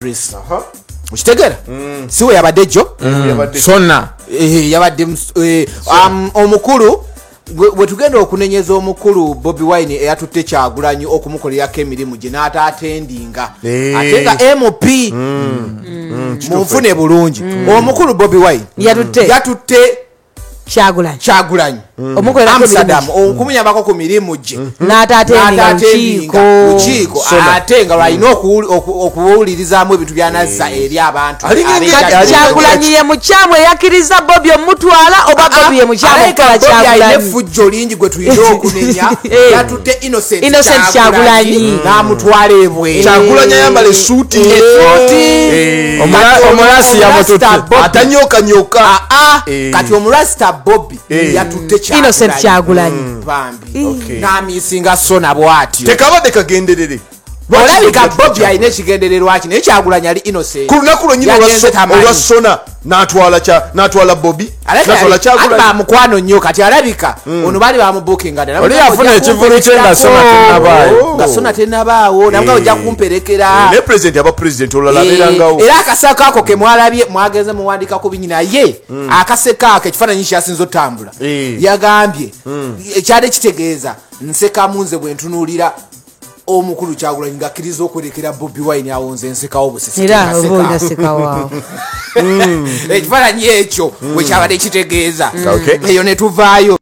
Empress ukitegera siwe yabadde jo sonna yabadde omukulu bwe tugenda okunenyeza omukulu Bobi Wine eyatutte Kyagulanyi okumukolerako emirimu gye n'ataatendinga ate nga MP munfune bulungi omukulu Bobi Wine yatutte Kyagulanyi Amsterdam okumuyambako ku mirimu gye n'ataatendinga lukiiko ate nga lwalina okuwulirizaamu ebintu byanazza eri abantu Kyagulanyi ye mukyamu eyakkiriza Bobi omutwala oba Bobi ye mukyamu okola Kyagulanyi effujjo lingi gwe tulina okunenya yatutte Innocent Kyagulanyi n'amutwala ebweru Kyagulanyi ayambala essuuti omulasi yamututte atanyokanyoka kati omulasta Bobi yatutte Innocent Kyagulanyi n'amisinga sona bw'atyo tekabadde kagenderere olabika Bobi alina ekigendererwa ki naye Kyagulanyi ali innocent ku lunaku lwennyini olwa sona n'atwala Bobi n'atwala Kyagulanyi bamukwano nnyo kati alabika ono baali bamubukinga oli yafuna ekivulu kye nga sona tennabaawo nga sona tennabaawo nabwe ojja kumperekera ne pulezidenti aba pulezidenti olala abeerangawo era akaseko ako ke mwalabye mwagenze muwandikako binyi naye akaseko ako ekifaananyi kyasinza otambula yagambye ekyali kitegeeza nsekamu nze bwe ntunuulira omukulu Kyagulanyi ngakkiriza okwerekera Bobi Wine awonze ensekawo busesekawo ekifaananyi ekyo bwe kyabadde kitegeeza eyo ne tuvaayo